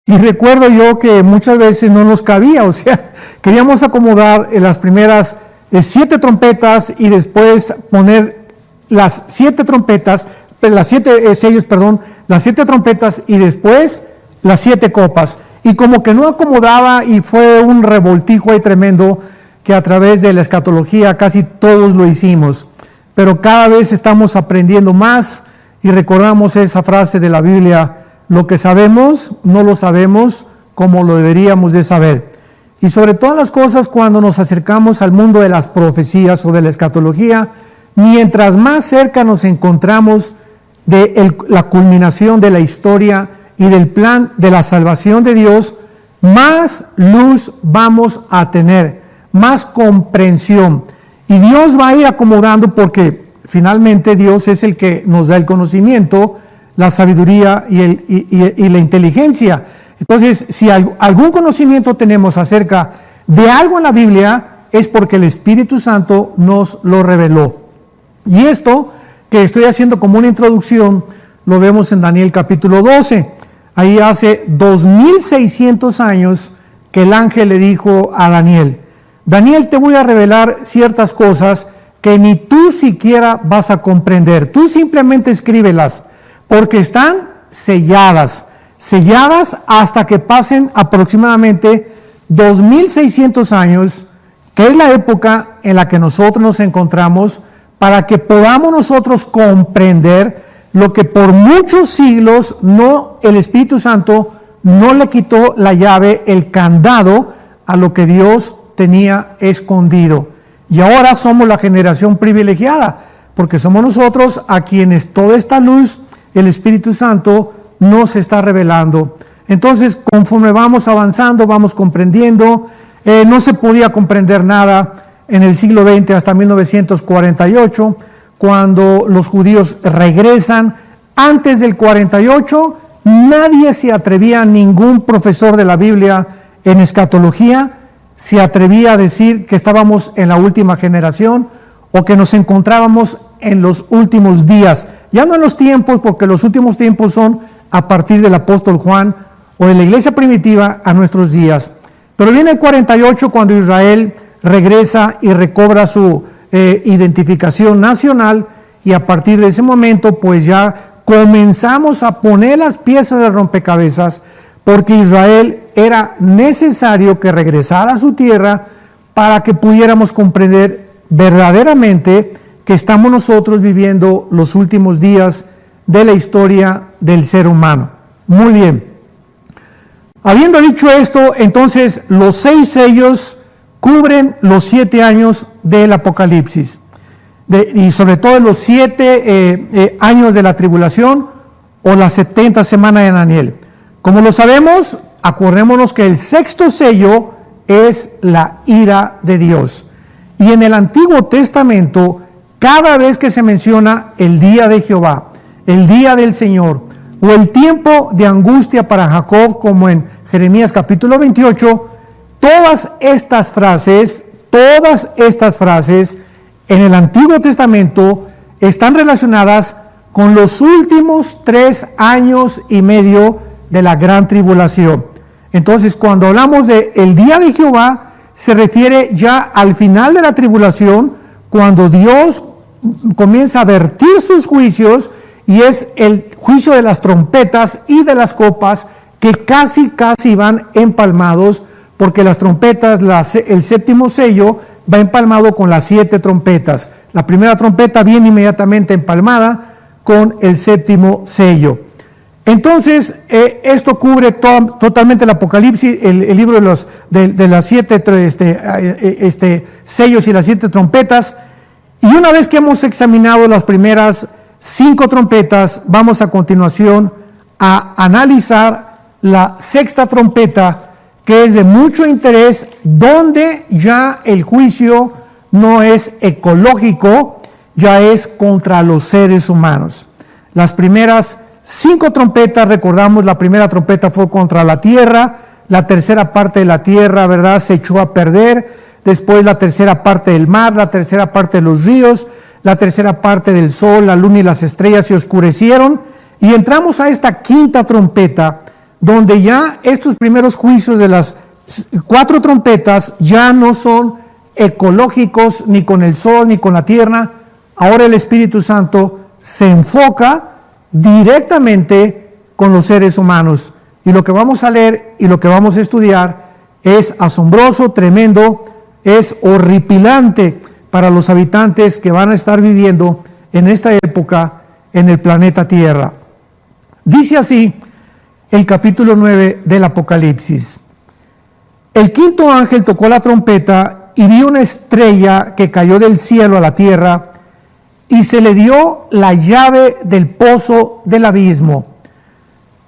Y recuerdo yo que muchas veces no nos cabía, o sea, queríamos acomodar las primeras 7 trompetas y después poner las 7 trompetas, las 7 sellos, perdón, las 7 trompetas y después las 7 copas. Y como que no acomodaba y fue un revoltijo ahí tremendo que a través de la escatología casi todos lo hicimos. Pero cada vez estamos aprendiendo más y recordamos esa frase de la Biblia: lo que sabemos, no lo sabemos como lo deberíamos de saber. Y sobre todas las cosas, cuando nos acercamos al mundo de las profecías o de la escatología, mientras más cerca nos encontramos de la culminación de la historia y del plan de la salvación de Dios, más luz vamos a tener, más comprensión. Y Dios va a ir acomodando, porque finalmente Dios es el que nos da el conocimiento, la sabiduría y la inteligencia. Entonces, si algún conocimiento tenemos acerca de algo en la Biblia, es porque el Espíritu Santo nos lo reveló. Y esto que estoy haciendo como una introducción, lo vemos en Daniel capítulo 12. Ahí hace 2600 años que el ángel le dijo a Daniel: Daniel, te voy a revelar ciertas cosas que ni tú siquiera vas a comprender. Tú simplemente escríbelas, porque están selladas hasta que pasen aproximadamente 2600 años, que es la época en la que nosotros nos encontramos, para que podamos nosotros comprender lo que por muchos siglos el Espíritu Santo no le quitó la llave, el candado a lo que Dios tenía escondido. Y ahora somos la generación privilegiada, porque somos nosotros a quienes toda esta luz, el Espíritu Santo, nos está revelando. Entonces, conforme vamos avanzando, vamos comprendiendo. No se podía comprender nada en el siglo XX hasta 1948, cuando los judíos regresan. Antes del 48, nadie se atrevía, ningún profesor de la Biblia en escatología, se atrevía a decir que estábamos en la última generación o que nos encontrábamos en los últimos días. Ya no en los tiempos, porque los últimos tiempos son a partir del apóstol Juan o de la iglesia primitiva a nuestros días. Pero viene el 48, cuando Israel regresa y recobra su identificación nacional, y a partir de ese momento pues ya comenzamos a poner las piezas del rompecabezas, porque Israel era necesario que regresara a su tierra para que pudiéramos comprender verdaderamente que estamos nosotros viviendo los últimos días de la historia del ser humano. Muy bien. Habiendo dicho esto, entonces los 6 sellos cubren los 7 años del Apocalipsis, y sobre todo los 7 años de la tribulación o las 70 semanas de Daniel. Como lo sabemos, acordémonos que el 6º sello es la ira de Dios. Y en el Antiguo Testamento, cada vez que se menciona el día de Jehová, el día del Señor, o el tiempo de angustia para Jacob, como en Jeremías capítulo 28, todas estas frases en el Antiguo Testamento están relacionadas con los últimos 3 años y medio de la gran tribulación. Entonces, cuando hablamos de el día de Jehová, se refiere ya al final de la tribulación, cuando Dios comienza a vertir sus juicios, y es el juicio de las trompetas y de las copas, que casi van empalmados, porque las trompetas, el 7º sello va empalmado con las 7 trompetas. La primera trompeta viene inmediatamente empalmada con el 7º sello. Entonces, esto cubre totalmente el Apocalipsis, el libro de las 7 sellos y las 7 trompetas. Y una vez que hemos examinado las primeras 5 trompetas, vamos a continuación a analizar la 6ª trompeta, que es de mucho interés, donde ya el juicio no es ecológico, ya es contra los seres humanos. Las primeras 5 trompetas, recordamos, la primera trompeta fue contra la tierra, la tercera parte de la tierra, ¿verdad?, se echó a perder. Después la tercera parte del mar, la tercera parte de los ríos, la tercera parte del sol, la luna y las estrellas se oscurecieron. Y entramos a esta 5ª trompeta, donde ya estos primeros juicios de las 4 trompetas ya no son ecológicos ni con el sol ni con la tierra. Ahora el Espíritu Santo se enfoca directamente con los seres humanos. Y lo que vamos a leer y lo que vamos a estudiar es asombroso, tremendo, es horripilante para los habitantes que van a estar viviendo en esta época en el planeta Tierra. Dice así el capítulo 9 del Apocalipsis. El quinto ángel tocó la trompeta y vi una estrella que cayó del cielo a la tierra y se le dio la llave del pozo del abismo.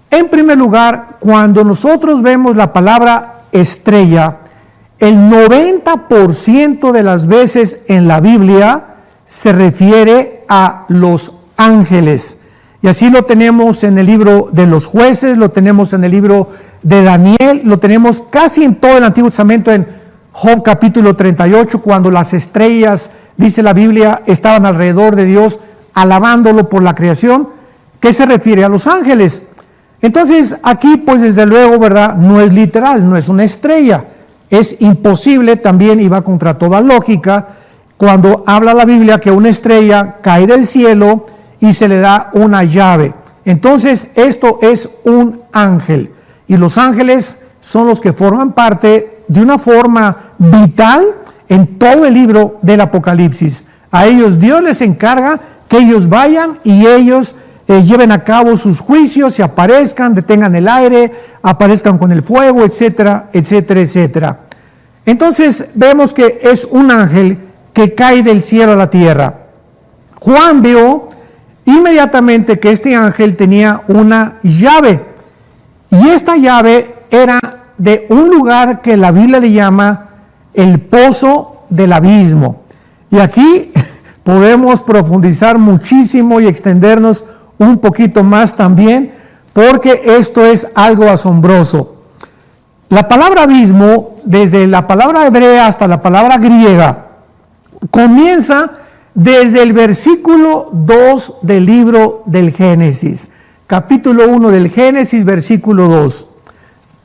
En primer lugar, cuando nosotros vemos la palabra estrella, el 90% de las veces en la Biblia se refiere a los ángeles. Y así lo tenemos en el libro de los jueces, lo tenemos en el libro de Daniel, lo tenemos casi en todo el Antiguo Testamento, en Job capítulo 38, cuando las estrellas, dice la Biblia, estaban alrededor de Dios alabándolo por la creación, que se refiere a los ángeles. Entonces aquí pues desde luego, ¿verdad? No es literal, no es una estrella. Es imposible también, y va contra toda lógica, cuando habla la Biblia que una estrella cae del cielo y se le da una llave. Entonces esto es un ángel. Y los ángeles son los que forman parte de una forma vital en todo el libro del Apocalipsis. A ellos Dios les encarga que ellos vayan y ellos lleven a cabo sus juicios, se aparezcan, detengan el aire, aparezcan con el fuego, etcétera, etcétera, etcétera. Entonces vemos que es un ángel que cae del cielo a la tierra. Juan vio inmediatamente que este ángel tenía una llave, y esta llave era de un lugar que la Biblia le llama el pozo del abismo. Y aquí podemos profundizar muchísimo y extendernos un poquito más también, porque esto es algo asombroso. La palabra abismo, desde la palabra hebrea hasta la palabra griega, comienza desde el versículo 2 del libro del Génesis. Capítulo 1 del Génesis, versículo 2.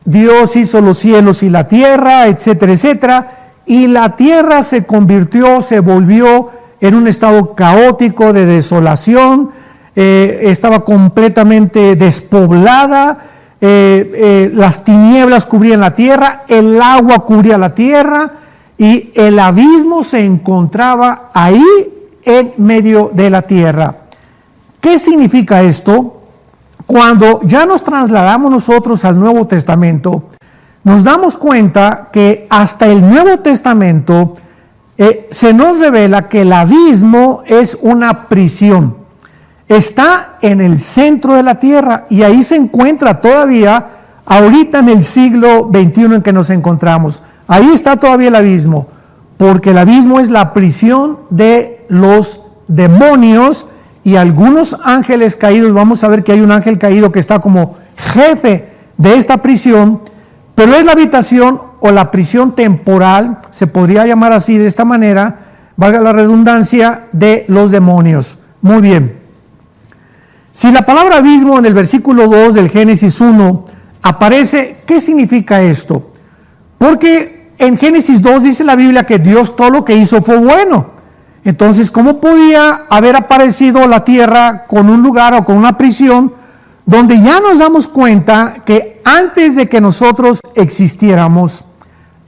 Dios hizo los cielos y la tierra, etcétera, etcétera, y la tierra se convirtió, se volvió en un estado caótico de desolación, estaba completamente despoblada, las tinieblas cubrían la tierra, el agua cubría la tierra y el abismo se encontraba ahí en medio de la tierra. ¿Qué significa esto? Cuando ya nos trasladamos nosotros al Nuevo Testamento, nos damos cuenta que hasta el Nuevo Testamento se nos revela que el abismo es una prisión. Está en el centro de la tierra y ahí se encuentra todavía, ahorita en el siglo XXI en que nos encontramos. Ahí está todavía el abismo, porque el abismo es la prisión de los demonios y algunos ángeles caídos. Vamos a ver que hay un ángel caído que está como jefe de esta prisión, pero es la habitación o la prisión temporal, se podría llamar así de esta manera, valga la redundancia, de los demonios. Muy bien. Si la palabra abismo en el versículo 2 del Génesis 1 aparece, ¿qué significa esto? Porque en Génesis 2 dice la Biblia que Dios todo lo que hizo fue bueno. Entonces, ¿cómo podía haber aparecido la tierra con un lugar o con una prisión donde ya nos damos cuenta que antes de que nosotros existiéramos,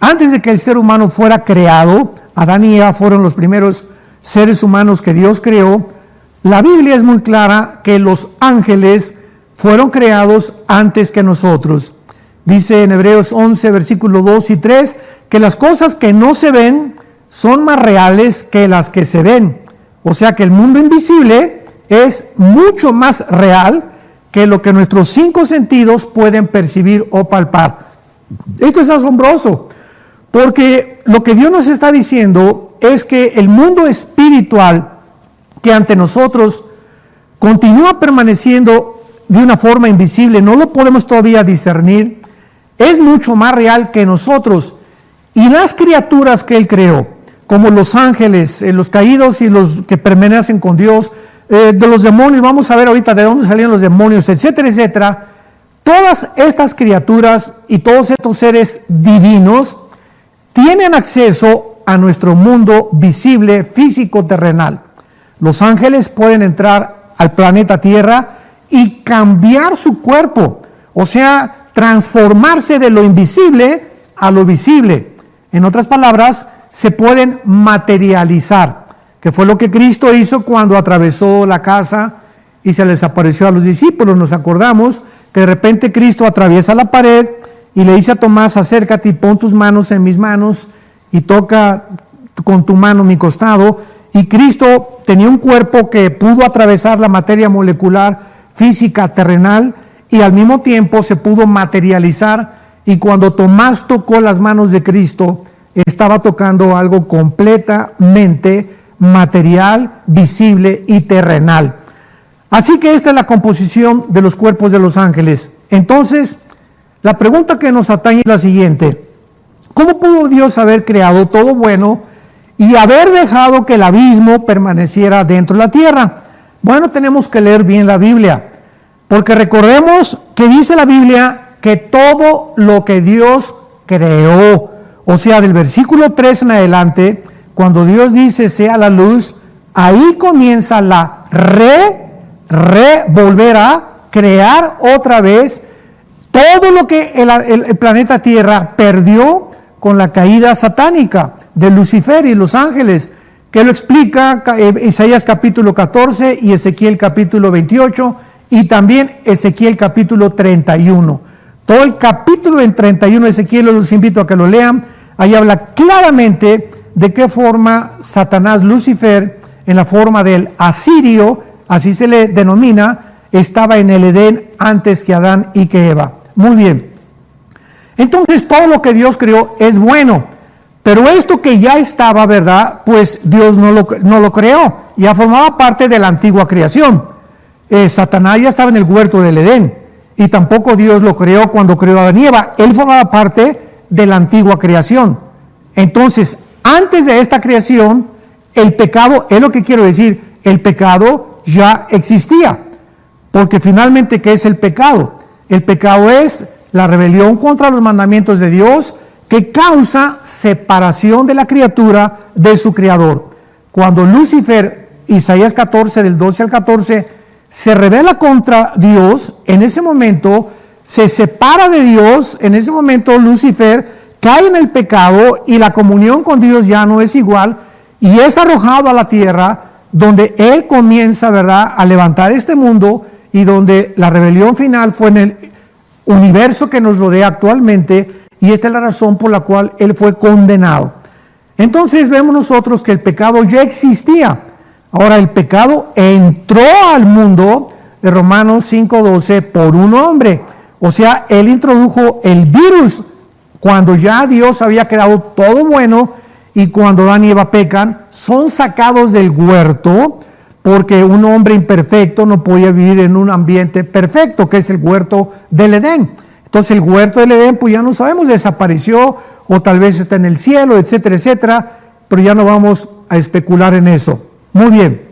antes de que el ser humano fuera creado, Adán y Eva fueron los primeros seres humanos que Dios creó? La Biblia es muy clara que los ángeles fueron creados antes que nosotros. Dice en Hebreos 11, versículos 2 y 3, que las cosas que no se ven son más reales que las que se ven. O sea que el mundo invisible es mucho más real que lo que nuestros 5 sentidos pueden percibir o palpar. Esto es asombroso, porque lo que Dios nos está diciendo es que el mundo espiritual que ante nosotros continúa permaneciendo de una forma invisible, no lo podemos todavía discernir, es mucho más real que nosotros. Y las criaturas que Él creó, como los ángeles, los caídos y los que permanecen con Dios, de los demonios, vamos a ver ahorita de dónde salían los demonios, etcétera, etcétera, Todas estas criaturas y todos estos seres divinos tienen acceso a nuestro mundo visible, físico, terrenal. Los ángeles pueden entrar al planeta Tierra y cambiar su cuerpo, o sea, transformarse de lo invisible a lo visible. En otras palabras, se pueden materializar, que fue lo que Cristo hizo cuando atravesó la casa y se les apareció a los discípulos. Nos acordamos que de repente Cristo atraviesa la pared y le dice a Tomás: acércate y pon tus manos en mis manos y toca con tu mano mi costado. Y Cristo tenía un cuerpo que pudo atravesar la materia molecular, física, terrenal, y al mismo tiempo se pudo materializar. Y cuando Tomás tocó las manos de Cristo, estaba tocando algo completamente material, visible y terrenal. Así que esta es la composición de los cuerpos de los ángeles. Entonces, la pregunta que nos atañe es la siguiente: ¿cómo pudo Dios haber creado todo bueno y haber dejado que el abismo permaneciera dentro de la tierra? Bueno, tenemos que leer bien la Biblia, porque recordemos que dice la Biblia que todo lo que Dios creó, o sea, del versículo 3 en adelante, cuando Dios dice sea la luz, ahí comienza la volver a crear otra vez todo lo que el planeta Tierra perdió con la caída satánica de Lucifer y los ángeles, que lo explica Isaías capítulo 14 y Ezequiel capítulo 28 y también Ezequiel capítulo 31. Todo el capítulo en 31 de Ezequiel, los invito a que lo lean. Ahí habla claramente de qué forma Satanás, Lucifer, en la forma del asirio, así se le denomina, estaba en el Edén antes que Adán y que Eva. Muy bien. Entonces todo lo que Dios creó es bueno, pero esto que ya estaba, ¿verdad? Pues Dios no lo creó, ya formaba parte de la antigua creación. Satanás ya estaba en el huerto del Edén, y tampoco Dios lo creó cuando creó a Adán y Eva. Él formaba parte de la antigua creación. Entonces, antes de esta creación, el pecado, es lo que quiero decir, el pecado ya existía. Porque finalmente, ¿qué es el pecado? El pecado es la rebelión contra los mandamientos de Dios, que causa separación de la criatura de su creador. Cuando Lucifer, Isaías 14, del 12 al 14, se rebela contra Dios, en ese momento se separa de Dios, en ese momento Lucifer cae en el pecado y la comunión con Dios ya no es igual, y es arrojado a la tierra, donde él comienza, ¿verdad?, a levantar este mundo, y donde la rebelión final fue en el universo que nos rodea actualmente, y esta es la razón por la cual él fue condenado. Entonces vemos nosotros que el pecado ya existía. Ahora, el pecado entró al mundo, de Romanos 5:12, por un hombre. O sea, él introdujo el virus cuando ya Dios había creado todo bueno, y cuando Adán y Eva pecan, son sacados del huerto, porque un hombre imperfecto no podía vivir en un ambiente perfecto, que es el huerto del Edén. Entonces el huerto del Edén, pues ya no sabemos, desapareció, o tal vez está en el cielo, etcétera, etcétera, pero ya no vamos a especular en eso. Muy bien.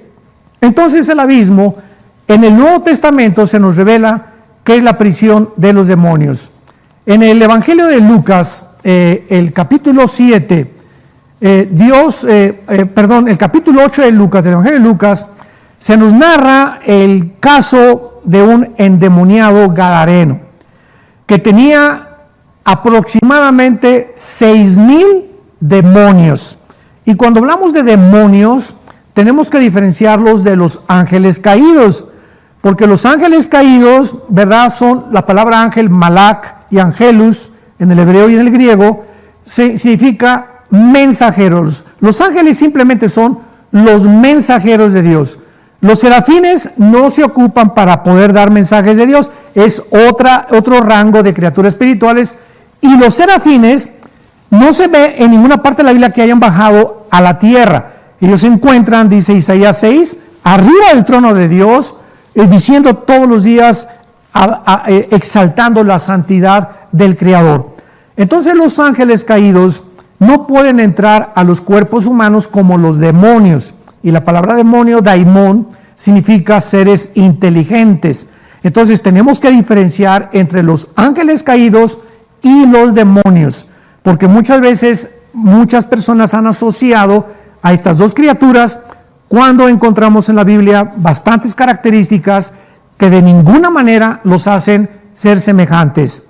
Entonces el abismo, en el Nuevo Testamento se nos revela que es la prisión de los demonios. En el Evangelio de Lucas, el capítulo 7, el capítulo 8 de Lucas, del Evangelio de Lucas, se nos narra el caso de un endemoniado gadareno, que tenía aproximadamente 6,000 demonios. Y cuando hablamos de demonios, tenemos que diferenciarlos de los ángeles caídos, porque los ángeles caídos, ¿verdad?, son la palabra ángel, malak, y angelus, en el hebreo y en el griego, significa mensajeros. Los ángeles simplemente son los mensajeros de Dios. Los serafines no se ocupan para poder dar mensajes de Dios, es otro rango de criaturas espirituales, y los serafines no se ve en ninguna parte de la Biblia que hayan bajado a la tierra. Ellos se encuentran, dice Isaías 6, arriba del trono de Dios, diciendo todos los días, exaltando la santidad del Creador. Entonces los ángeles caídos no pueden entrar a los cuerpos humanos como los demonios. Y la palabra demonio, daimon, significa seres inteligentes. Entonces tenemos que diferenciar entre los ángeles caídos y los demonios, porque muchas veces muchas personas han asociado a estas dos criaturas cuando encontramos en la Biblia bastantes características que de ninguna manera los hacen ser semejantes.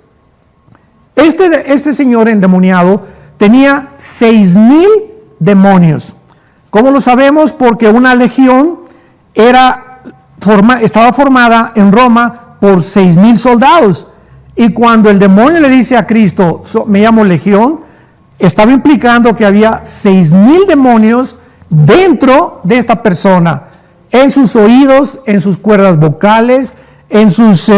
Este señor endemoniado tenía 6,000 demonios. ¿Cómo lo sabemos? Porque una legión estaba formada en Roma por 6,000 soldados. Y cuando el demonio le dice a Cristo, me llamo legión, estaba implicando que había 6,000 demonios dentro de esta persona, en sus oídos, en sus cuerdas vocales, en sus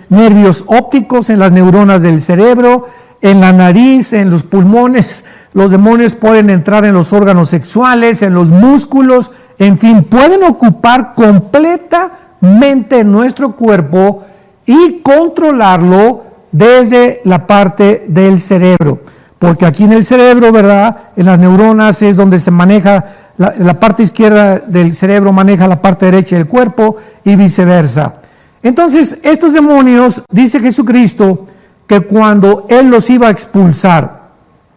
nervios ópticos, en las neuronas del cerebro, en la nariz, en los pulmones. Los demonios pueden entrar en los órganos sexuales, en los músculos, en fin, pueden ocupar completamente nuestro cuerpo y controlarlo desde la parte del cerebro. Porque aquí en el cerebro, ¿verdad? En las neuronas es donde se maneja, la parte izquierda del cerebro maneja la parte derecha del cuerpo y viceversa. Entonces, estos demonios, dice Jesucristo, que cuando Él los iba a expulsar,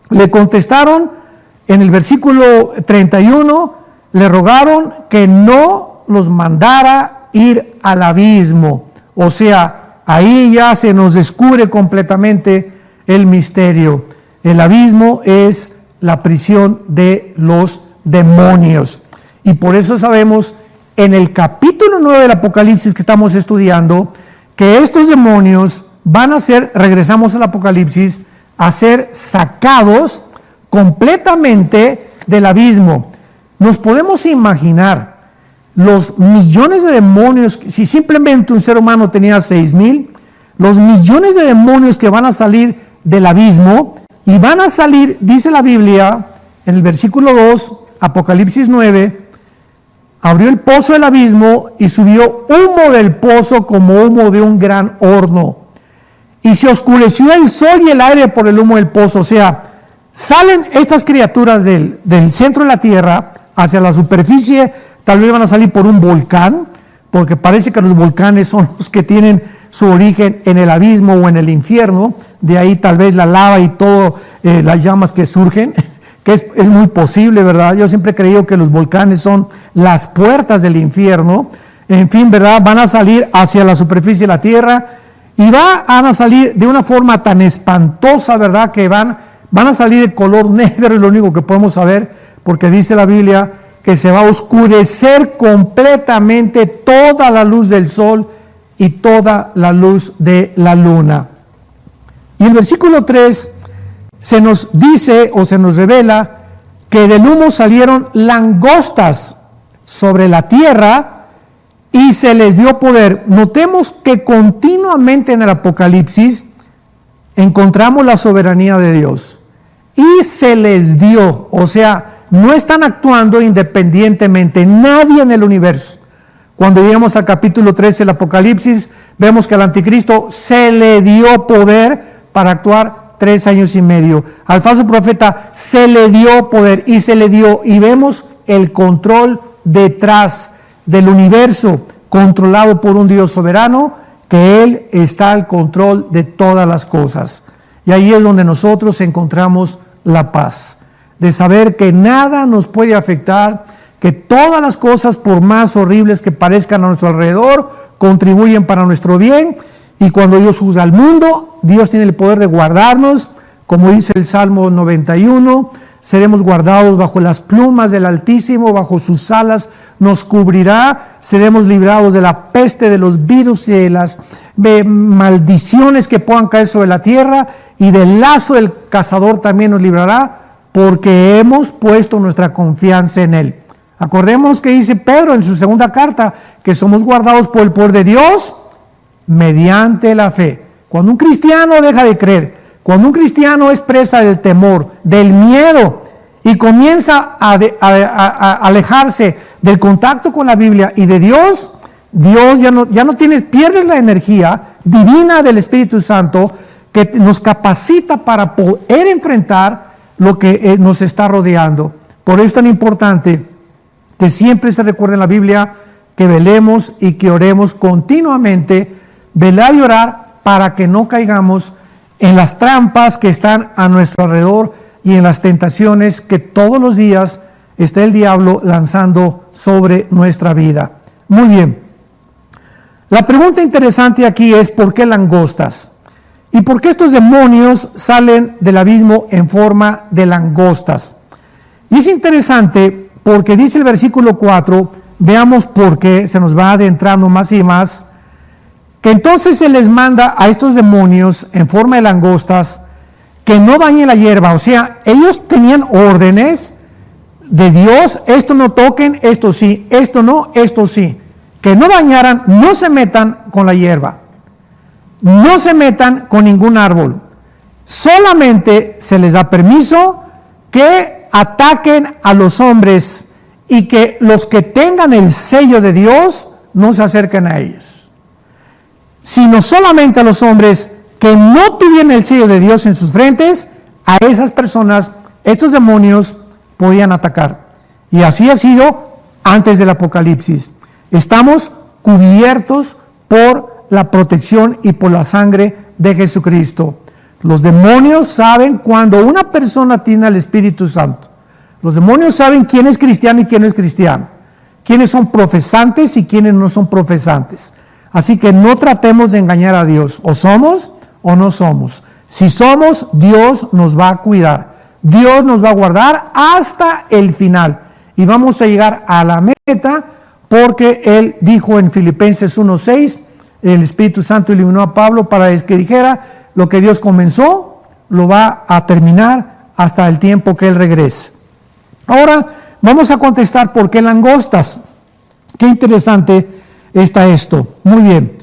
le contestaron en el versículo 31, le rogaron que no los mandara ir al abismo. O sea, ahí ya se nos descubre completamente el misterio. El abismo es la prisión de los demonios. Y por eso sabemos en el capítulo 9 del Apocalipsis que estamos estudiando, que estos demonios van a ser, regresamos al Apocalipsis, a ser sacados completamente del abismo. Nos podemos imaginar los millones de demonios, si simplemente un ser humano tenía 6,000, los millones de demonios que van a salir del abismo, y van a salir, dice la Biblia, en el versículo 2, Apocalipsis 9, abrió el pozo del abismo y subió humo del pozo como humo de un gran horno. Y se oscureció el sol y el aire por el humo del pozo. O sea, salen estas criaturas del centro de la tierra hacia la superficie. Tal vez van a salir por un volcán, porque parece que los volcanes son los que tienen su origen en el abismo o en el infierno. De ahí tal vez la lava y todo, las llamas que surgen, que es muy posible, ¿verdad? Yo siempre he creído que los volcanes son las puertas del infierno. En fin, ¿verdad? Van a salir hacia la superficie de la tierra y van a salir de una forma tan espantosa, ¿verdad? Que van a salir de color negro, es lo único que podemos saber, porque dice la Biblia que se va a oscurecer completamente toda la luz del sol y toda la luz de la luna. Y el versículo 3 se nos dice o se nos revela que del humo salieron langostas sobre la tierra y se les dio poder. Notemos que continuamente en el Apocalipsis encontramos la soberanía de Dios. Y se les dio, o sea, no están actuando independientemente, nadie en el universo. Cuando llegamos al capítulo 13 del Apocalipsis, vemos que al anticristo se le dio poder para actuar 3 años y medio. Al falso profeta se le dio poder y se le dio, y vemos el control detrás del universo, controlado por un Dios soberano, que Él está al control de todas las cosas. Y ahí es donde nosotros encontramos la paz, de saber que nada nos puede afectar, que todas las cosas, por más horribles que parezcan a nuestro alrededor, contribuyen para nuestro bien. Y cuando Dios juzga al mundo, Dios tiene el poder de guardarnos, como dice el Salmo 91, seremos guardados bajo las plumas del Altísimo, bajo sus alas nos cubrirá, seremos librados de la peste, de los virus y de las maldiciones que puedan caer sobre la tierra, y del lazo del cazador también nos librará, porque hemos puesto nuestra confianza en Él. Acordémonos que dice Pedro en su segunda carta, que somos guardados por el poder de Dios mediante la fe. Cuando un cristiano deja de creer, cuando un cristiano es presa del temor, del miedo, y comienza a alejarse del contacto con la Biblia y de Dios, Dios ya no tienes, pierdes la energía divina del Espíritu Santo que nos capacita para poder enfrentar lo que nos está rodeando. Por eso es tan importante que siempre se recuerde en la Biblia que velemos y que oremos continuamente velar y orar para que no caigamos en las trampas que están a nuestro alrededor y en las tentaciones que todos los días está el diablo lanzando sobre nuestra vida. Muy bien. La pregunta interesante aquí es ¿por qué langostas? ¿Y por qué estos demonios salen del abismo en forma de langostas? Y es interesante porque dice el versículo 4, veamos por qué se nos va adentrando más y más, que entonces se les manda a estos demonios en forma de langostas que no dañen la hierba. O sea, ellos tenían órdenes de Dios, esto no toquen, esto sí, esto no, esto sí. Que no dañaran, no se metan con la hierba, no se metan con ningún árbol. Solamente se les da permiso que ataquen a los hombres y que los que tengan el sello de Dios no se acerquen a ellos, sino solamente a los hombres que no tuvieran el sello de Dios en sus frentes. A esas personas, estos demonios podían atacar. Y así ha sido antes del Apocalipsis. Estamos cubiertos por la protección y por la sangre de Jesucristo. Los demonios saben cuando una persona tiene al Espíritu Santo. Los demonios saben quién es cristiano y quién no es cristiano. Quiénes son profesantes y quiénes no son profesantes. Así que no tratemos de engañar a Dios. O somos o no somos. Si somos, Dios nos va a cuidar. Dios nos va a guardar hasta el final. Y vamos a llegar a la meta porque Él dijo en Filipenses 1:6, el Espíritu Santo iluminó a Pablo para que dijera, lo que Dios comenzó, lo va a terminar hasta el tiempo que Él regrese. Ahora vamos a contestar por qué langostas. Qué interesante está esto. Muy bien.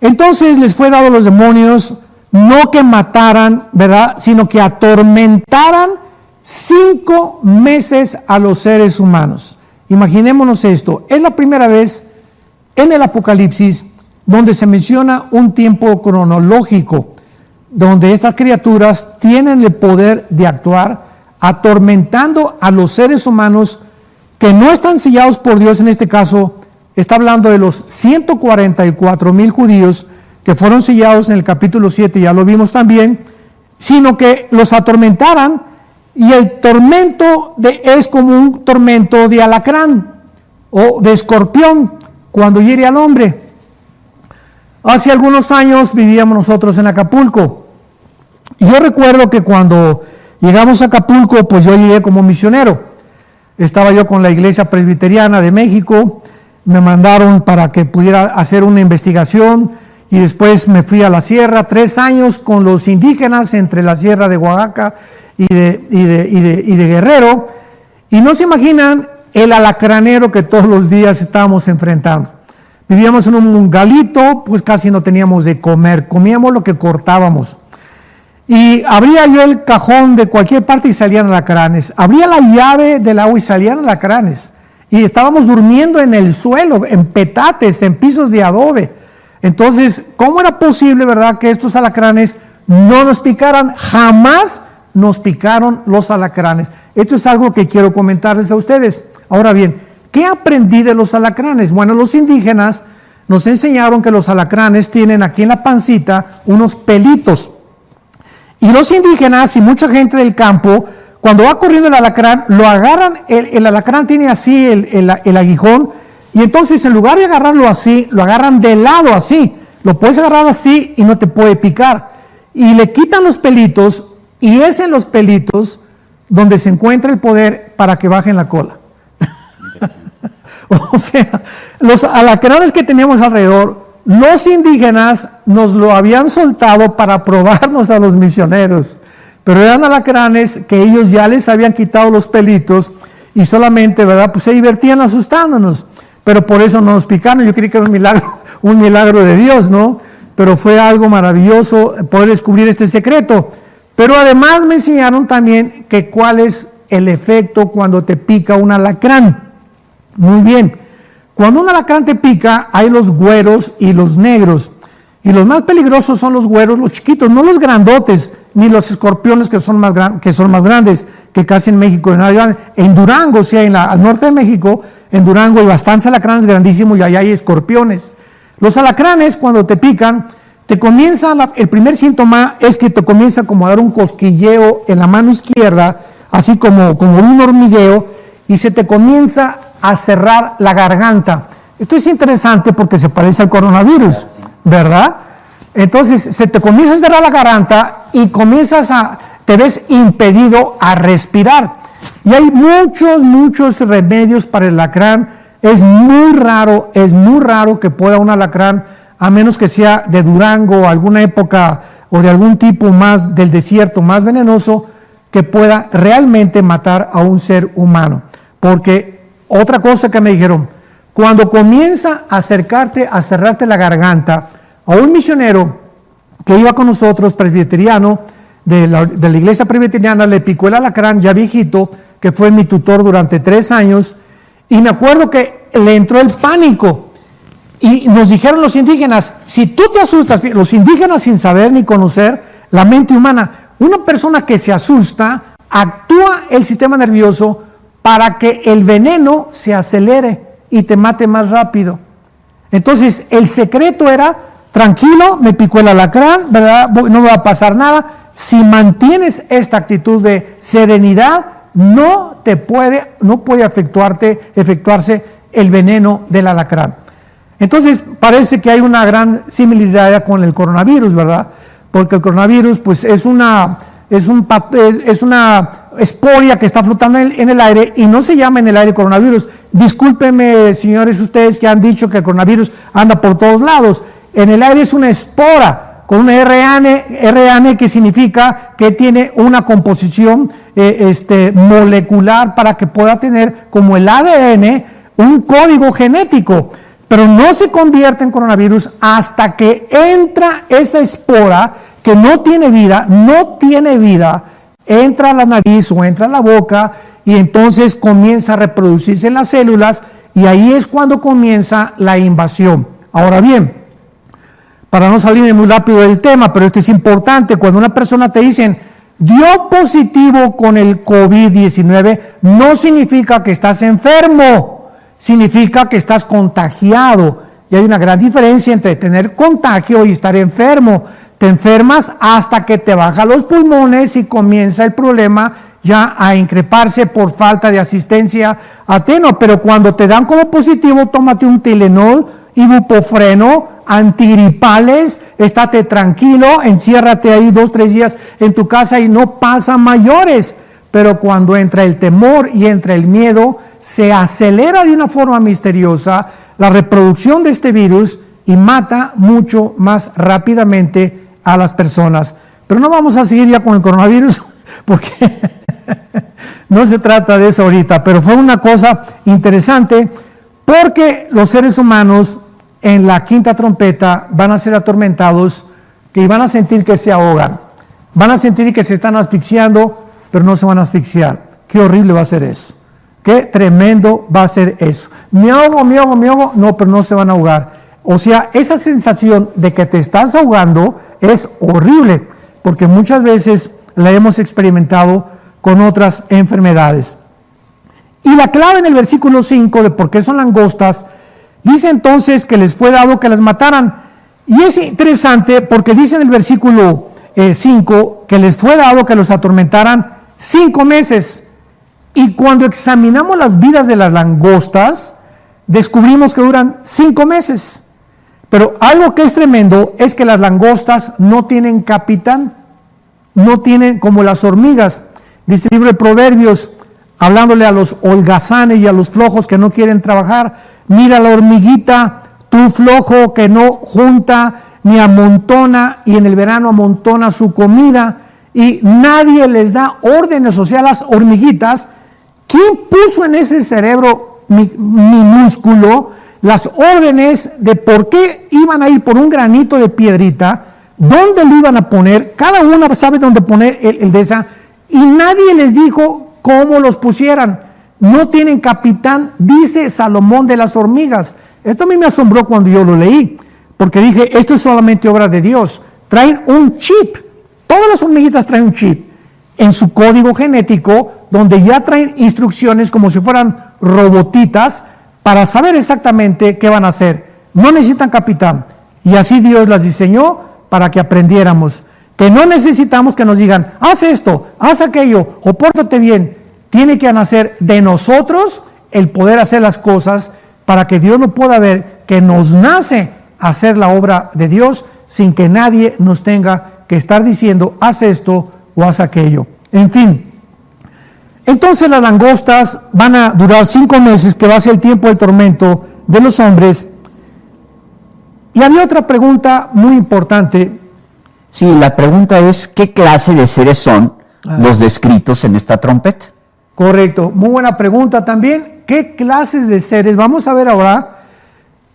Entonces les fue dado a los demonios no que mataran, ¿verdad?, sino que atormentaran 5 meses a los seres humanos. Imaginémonos esto. Es la primera vez en el Apocalipsis donde se menciona un tiempo cronológico, donde estas criaturas tienen el poder de actuar atormentando a los seres humanos que no están sellados por Dios. En este caso está hablando de los 144,000 judíos que fueron sellados en el capítulo 7, ya lo vimos también, sino que los atormentaran. Y el tormento es como un tormento de alacrán o de escorpión cuando hiere al hombre. Hace algunos años vivíamos nosotros en Acapulco. Y yo recuerdo que cuando llegamos a Acapulco, pues yo llegué como misionero. Estaba yo con la Iglesia Presbiteriana de México. Me mandaron para que pudiera hacer una investigación. Y después me fui a la sierra, 3 años con los indígenas entre la sierra de Oaxaca y de Guerrero, y no se imaginan el alacranero que todos los días estábamos enfrentando. Vivíamos en un galito, pues casi no teníamos de comer, comíamos lo que cortábamos. Y abría yo el cajón de cualquier parte y salían alacranes. Abría la llave del agua y salían alacranes. Y estábamos durmiendo en el suelo, en petates, en pisos de adobe. Entonces, ¿cómo era posible, verdad, que estos alacranes no nos picaran? Jamás nos picaron los alacranes. Esto es algo que quiero comentarles a ustedes. Ahora bien, ¿qué aprendí de los alacranes? Bueno, los indígenas nos enseñaron que los alacranes tienen aquí en la pancita unos pelitos. Y los indígenas y mucha gente del campo, cuando va corriendo el alacrán, lo agarran, el alacrán tiene así el aguijón, y entonces en lugar de agarrarlo así, lo agarran de lado así. Lo puedes agarrar así y no te puede picar. Y le quitan los pelitos, y es en los pelitos donde se encuentra el poder para que bajen la cola. O sea, los alacranes que teníamos alrededor, los indígenas nos lo habían soltado para probarnos a los misioneros, pero eran alacranes que ellos ya les habían quitado los pelitos y solamente, ¿verdad?, pues se divertían asustándonos, pero por eso no nos picaron. Yo creí que era un milagro de Dios, ¿no? Pero fue algo maravilloso poder descubrir este secreto. Pero además me enseñaron también que cuál es el efecto cuando te pica un alacrán. Muy bien, cuando un alacrán te pica, hay los güeros y los negros. Y los más peligrosos son los güeros, los chiquitos, no los grandotes, ni los escorpiones que son más grandes, que casi en México. En Durango, sí, al norte de México, en Durango hay bastantes alacranes grandísimos y allá hay escorpiones. Los alacranes, cuando te pican, el primer síntoma es que te comienza como a dar un cosquilleo en la mano izquierda, así como un hormigueo, y se te comienza a cerrar la garganta. Esto es interesante porque se parece al coronavirus, ¿verdad? Entonces se te comienza a cerrar la garganta y te ves impedido a respirar. Y hay muchos remedios para el alacrán. Es muy raro que pueda un alacrán, a menos que sea de Durango o alguna época o de algún tipo más del desierto, más venenoso, que pueda realmente matar a un ser humano. Porque otra cosa que me dijeron, cuando comienza a acercarte, a cerrarte la garganta, a un misionero que iba con nosotros, presbiteriano, de la iglesia presbiteriana, le picó el alacrán, ya viejito, que fue mi tutor durante 3 años, y me acuerdo que le entró el pánico, y nos dijeron los indígenas, si tú te asustas, los indígenas sin saber ni conocer la mente humana, una persona que se asusta, actúa el sistema nervioso para que el veneno se acelere y te mate más rápido. Entonces, el secreto era, tranquilo, me picó el alacrán, ¿verdad? No va a pasar nada. Si mantienes esta actitud de serenidad, no puede efectuarse el veneno del alacrán. Entonces, parece que hay una gran similaridad con el coronavirus, ¿verdad? Porque el coronavirus, pues, es una esporia que está flotando en el aire y no se llama en el aire coronavirus. Discúlpenme, señores, ustedes que han dicho que el coronavirus anda por todos lados. En el aire es una espora con un RNA que significa que tiene una composición molecular para que pueda tener, como el ADN, un código genético. Pero no se convierte en coronavirus hasta que entra esa espora que no tiene vida, entra a la nariz o entra a la boca y entonces comienza a reproducirse en las células y ahí es cuando comienza la invasión. Ahora bien, para no salirme muy rápido del tema, pero esto es importante, cuando una persona te dicen dio positivo con el COVID-19, no significa que estás enfermo, significa que estás contagiado. Y hay una gran diferencia entre tener contagio y estar enfermo. Te enfermas hasta que te bajan los pulmones y comienza el problema ya a increparse por falta de asistencia a Teno. Pero cuando te dan como positivo, tómate un Tylenol, ibuprofeno, antigripales, estate tranquilo, enciérrate ahí 2-3 días en tu casa y no pasa mayores. Pero cuando entra el temor y entra el miedo, se acelera de una forma misteriosa la reproducción de este virus y mata mucho más rápidamente a las personas. Pero no vamos a seguir ya con el coronavirus porque no se trata de eso ahorita, pero fue una cosa interesante porque los seres humanos en la quinta trompeta van a ser atormentados y van a sentir que se ahogan, van a sentir que se están asfixiando, pero no se van a asfixiar. Qué horrible va a ser eso. Qué tremendo va a ser eso. Me ahogo, no, pero no se van a ahogar. O sea, esa sensación de que te estás ahogando es horrible, porque muchas veces la hemos experimentado con otras enfermedades. Y la clave en el versículo 5 de por qué son langostas, dice entonces que les fue dado que las mataran. Y es interesante porque dice en el versículo 5 que les fue dado que los atormentaran 5 meses. Y cuando examinamos las vidas de las langostas, descubrimos que duran 5 meses. Pero algo que es tremendo es que las langostas no tienen capitán, no tienen como las hormigas. Dice el libro de Proverbios, hablándole a los holgazanes y a los flojos que no quieren trabajar, mira la hormiguita, tú flojo que no junta ni amontona, y en el verano amontona su comida, y nadie les da órdenes. O sea, las hormiguitas, ¿quién puso en ese cerebro minúsculo las órdenes de por qué iban a ir por un granito de piedrita, dónde lo iban a poner? Cada una sabe dónde poner el de esa, y nadie les dijo cómo los pusieran. No tienen capitán, dice Salomón de las hormigas. Esto a mí me asombró cuando yo lo leí, porque dije, esto es solamente obra de Dios. Traen un chip, todas las hormiguitas traen un chip en su código genético, donde ya traen instrucciones como si fueran robotitas para saber exactamente qué van a hacer. no necesitan capitán. Y así Dios las diseñó para que aprendiéramos. Que no necesitamos que nos digan, haz esto, haz aquello, o pórtate bien. Tiene que nacer de nosotros el poder hacer las cosas para que Dios lo pueda ver, que nos nace hacer la obra de Dios sin que nadie nos tenga que estar diciendo, haz esto o haz aquello. En fin. Entonces las langostas van a durar 5 meses, que va a ser el tiempo del tormento de los hombres. Y había otra pregunta muy importante. Sí, la pregunta es, ¿qué clase de seres son los descritos en esta trompeta? Correcto, muy buena pregunta también. ¿Qué clases de seres? Vamos a ver ahora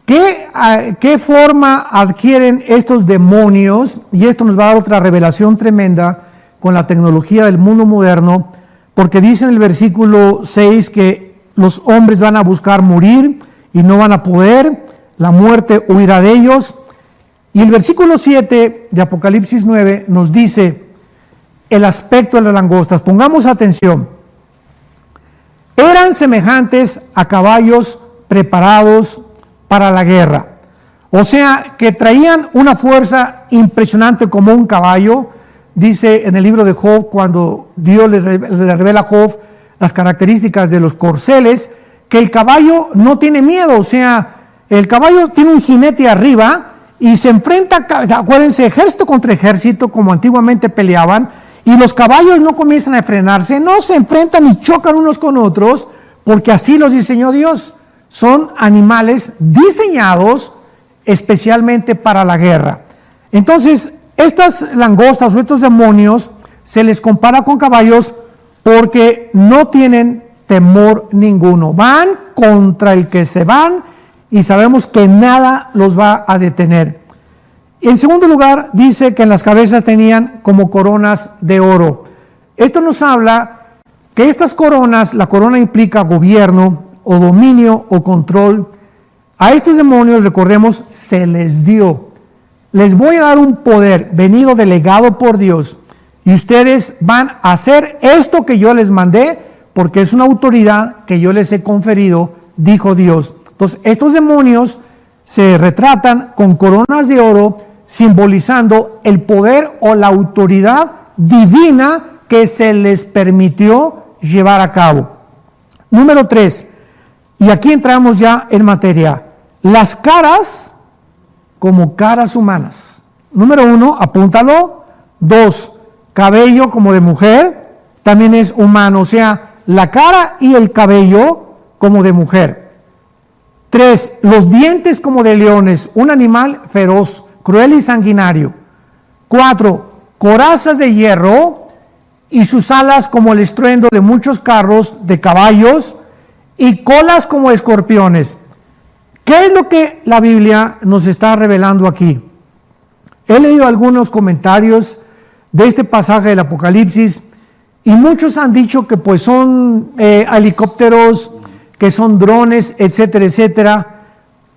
qué forma adquieren estos demonios, y esto nos va a dar otra revelación tremenda con la tecnología del mundo moderno, porque dice en el versículo 6 que los hombres van a buscar morir y no van a poder, la muerte huirá de ellos. Y el versículo 7 de Apocalipsis 9 nos dice el aspecto de las langostas. Pongamos atención. Eran semejantes a caballos preparados para la guerra. O sea, que traían una fuerza impresionante como un caballo. Dice en el libro de Job, cuando Dios le revela a Job las características de los corceles, que el caballo no tiene miedo. O sea, el caballo tiene un jinete arriba y se enfrenta, acuérdense, ejército contra ejército, como antiguamente peleaban, y los caballos no comienzan a frenarse, no se enfrentan y chocan unos con otros, porque así los diseñó Dios. Son animales diseñados especialmente para la guerra. Entonces, estas langostas o estos demonios se les compara con caballos porque no tienen temor ninguno. Van contra el que se van y sabemos que nada los va a detener. En segundo lugar, dice que en las cabezas tenían como coronas de oro. Esto nos habla que estas coronas, la corona implica gobierno o dominio o control. A estos demonios, recordemos, se les dio. Les voy a dar un poder venido delegado por Dios y ustedes van a hacer esto que yo les mandé porque es una autoridad que yo les he conferido, dijo Dios. Entonces, estos demonios se retratan con coronas de oro, simbolizando el poder o la autoridad divina que se les permitió llevar a cabo. Número 3, y aquí entramos ya en materia, las caras como caras humanas. Número 1, apúntalo. 2, cabello como de mujer, también es humano, o sea, la cara y el cabello como de mujer. 3, los dientes como de leones, un animal feroz, cruel y sanguinario. 4, corazas de hierro y sus alas como el estruendo de muchos carros de caballos y colas como escorpiones. ¿Qué es lo que la Biblia nos está revelando aquí? He leído algunos comentarios de este pasaje del Apocalipsis y muchos han dicho que pues son helicópteros, que son drones, etcétera, etcétera,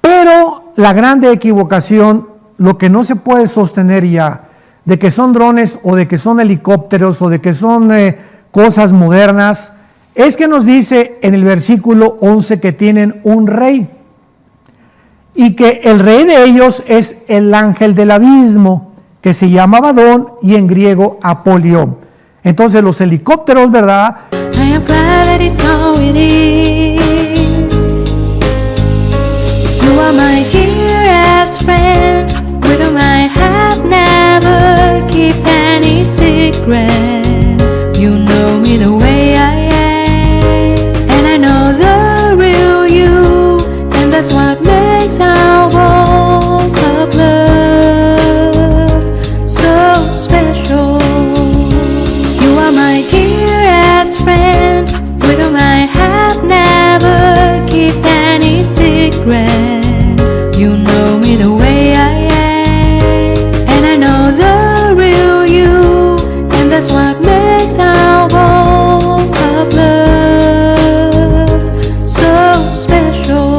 pero la grande equivocación, lo que no se puede sostener ya, de que son drones o de que son helicópteros o de que son cosas modernas, es que nos dice en el versículo 11 que tienen un rey y que el rey de ellos es el ángel del abismo, que se llama Abadón y en griego Apolión. Entonces los helicópteros, ¿verdad? I am glad that it's how it is. You are my dearest friend, with whom I have never kept any secrets. You know me the way I am, and I know the real you, and that's what makes our walk of love so special. You are my dearest friend, with whom I have never kept any secrets. You know me the way I am, and I know the real you, and that's what makes our walk of love so special.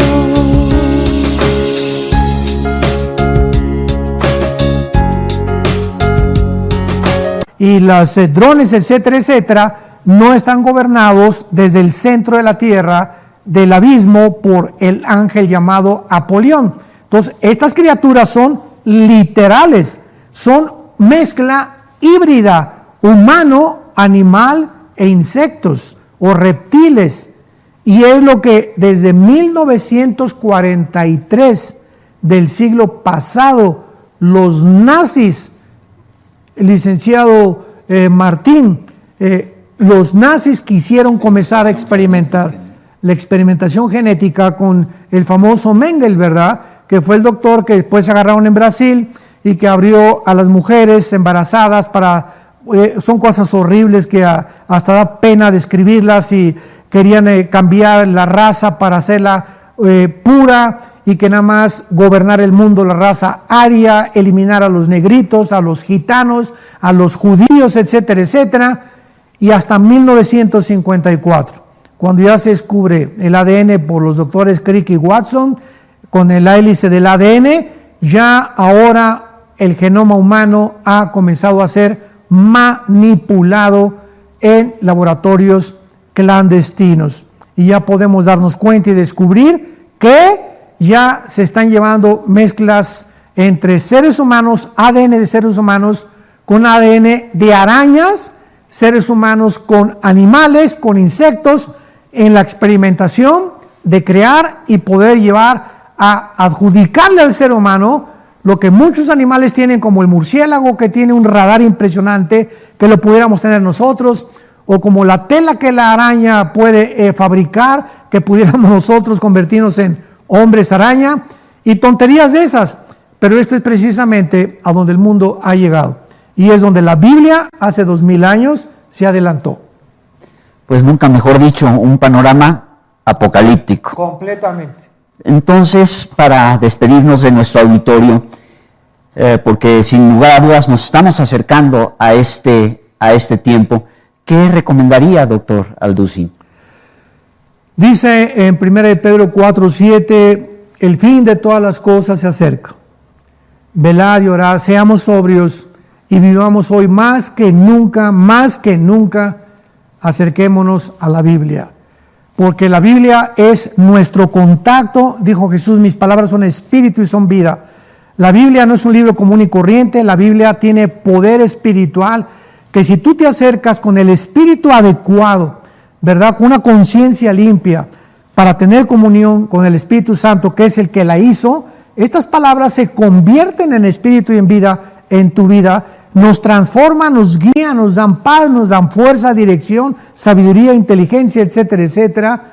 Y los drones, etcétera, etcétera, no están gobernados desde el centro de la tierra, del abismo, por el ángel llamado Apolión. Entonces, estas criaturas son literales, son mezcla híbrida, humano, animal e insectos o reptiles. Y es lo que desde 1943 del siglo pasado, los nazis, el licenciado Martín, los nazis quisieron comenzar a experimentar la experimentación genética con el famoso Mengele, ¿verdad? Que fue el doctor que después se agarraron en Brasil y que abrió a las mujeres embarazadas para... son cosas horribles que hasta da pena describirlas, y querían cambiar la raza para hacerla pura y que nada más gobernar el mundo la raza aria, eliminar a los negritos, a los gitanos, a los judíos, etcétera, etcétera. Y hasta 1954, cuando ya se descubre el ADN por los doctores Crick y Watson, con el hélice del ADN, ya ahora el genoma humano ha comenzado a ser manipulado en laboratorios clandestinos. Y ya podemos darnos cuenta y descubrir que ya se están llevando mezclas entre seres humanos, ADN de seres humanos, con ADN de arañas, seres humanos con animales, con insectos, en la experimentación de crear y poder llevar a adjudicarle al ser humano lo que muchos animales tienen, como el murciélago, que tiene un radar impresionante, que lo pudiéramos tener nosotros, o como la tela que la araña puede fabricar, que pudiéramos nosotros convertirnos en hombres araña, y tonterías de esas. Pero esto es precisamente a donde el mundo ha llegado, y es donde la Biblia hace 2000 años se adelantó. Pues nunca mejor dicho, un panorama apocalíptico. Completamente. Entonces, para despedirnos de nuestro auditorio, porque sin lugar a dudas nos estamos acercando a este tiempo, ¿qué recomendaría, doctor Alducin? Dice en 1 Pedro 4:7, el fin de todas las cosas se acerca. Velad y orad, seamos sobrios y vivamos hoy más que nunca, acerquémonos a la Biblia. Porque la Biblia es nuestro contacto, dijo Jesús, mis palabras son espíritu y son vida. La Biblia no es un libro común y corriente, la Biblia tiene poder espiritual, que si tú te acercas con el espíritu adecuado, ¿verdad? Con una conciencia limpia, para tener comunión con el Espíritu Santo, que es el que la hizo, estas palabras se convierten en espíritu y en vida en tu vida, nos transforman, nos guían, nos dan paz, nos dan fuerza, dirección, sabiduría, inteligencia, etcétera, etcétera.